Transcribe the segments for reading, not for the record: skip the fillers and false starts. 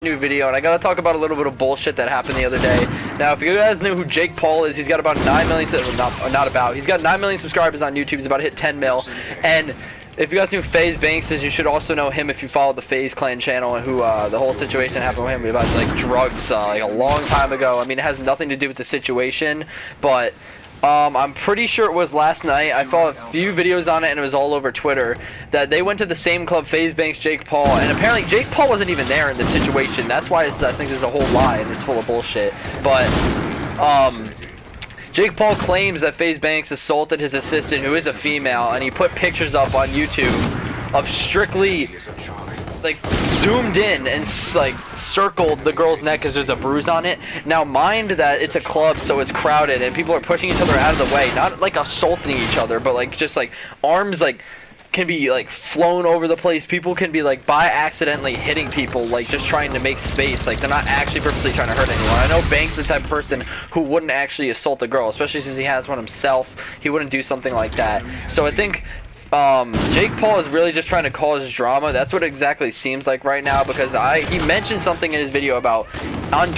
New video, and I gotta talk about a little bit of bullshit that happened the other day. Now, if you guys knew who Jake Paul is, he's got about 9 million, he's got 9 million subscribers on YouTube. He's about to hit 10 mil, and if you guys knew FaZe Banks is, you should also know him if you follow the FaZe Clan channel and who the whole situation happened with him about like drugs like a long time ago. I mean, it has nothing to do with the situation, but I'm pretty sure it was last night. I saw a few videos on it and it was all over Twitter that they went to the same club, FaZe Banks, Jake Paul, and apparently Jake Paul wasn't even there in this situation. That's why I think there's a whole lie and it's full of bullshit. But Jake Paul claims that FaZe Banks assaulted his assistant, who is a female, and he put pictures up on YouTube of strictly like zoomed in and like circled the girl's neck because there's a bruise on it. Now mind that it's a club, so it's crowded and people are pushing each other out of the way, not like assaulting each other, but like just like arms like can be like flown over the place. People can be like by accidentally hitting people, like just trying to make space. Like they're not actually purposely trying to hurt anyone. I know Banks is the type of person who wouldn't actually assault a girl, especially since he has one himself. He wouldn't do something like that. So I think Jake Paul is really just trying to cause drama. That's what it exactly seems like right now, because he mentioned something in his video about on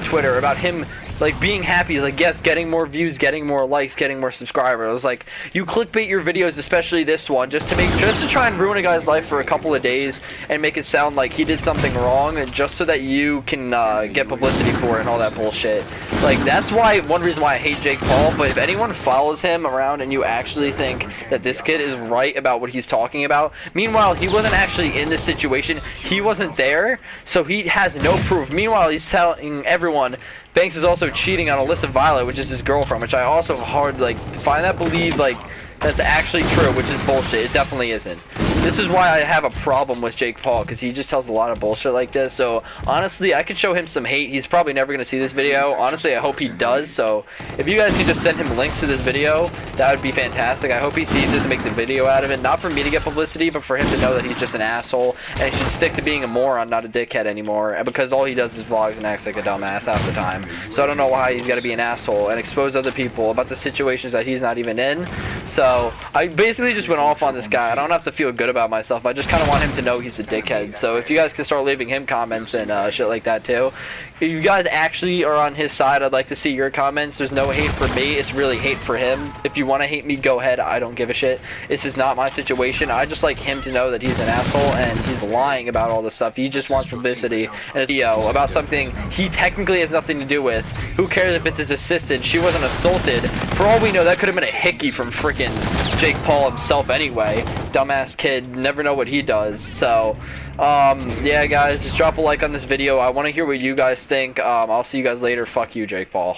Twitter about him like being happy, like yes, getting more views, getting more likes, getting more subscribers. I was like, you clickbait your videos, especially this one, just to try and ruin a guy's life for a couple of days and make it sound like he did something wrong, and just so that you can get publicity for it and all that bullshit. Like that's one reason why I hate Jake Paul. But if anyone follows him around and you actually think that this kid is right about what he's talking about, meanwhile he wasn't actually in this situation, he wasn't there, so he has no proof. Meanwhile he's telling everyone Banks is also cheating on Alyssa Violet, which is his girlfriend, which I also hard like to find that believe like that's actually true, which is bullshit. It definitely isn't. This is why I have a problem with Jake Paul, because he just tells a lot of bullshit like this. So honestly, I could show him some hate. He's probably never gonna see this video. Honestly, I hope he does. So if you guys could just send him links to this video, that would be fantastic. I hope he sees this and makes a video out of it, not for me to get publicity, but for him to know that he's just an asshole and he should stick to being a moron, not a dickhead anymore, because all he does is vlogs and acts like a dumbass half the time. So I don't know why he's got to be an asshole and expose other people about the situations that he's not even in. So I basically just went off on this guy. I don't have to feel good about myself. I just kind of want him to know he's a dickhead. So if you guys can start leaving him comments and shit like that too. If you guys actually are on his side, I'd like to see your comments. There's no hate for me. It's really hate for him. If you want to hate me, go ahead. I don't give a shit. This is not my situation. I just like him to know that he's an asshole and he's lying about all this stuff. He just wants publicity and a video about something he technically has nothing to do with. Who cares if it's his assistant? She wasn't assaulted. For all we know, that could have been a hickey from freaking Jake Paul himself anyway. Dumbass kid. Never know what he does. So yeah guys, just drop a like on this video. I want to hear what you guys think. I'll see you guys later. Fuck you, Jake Paul.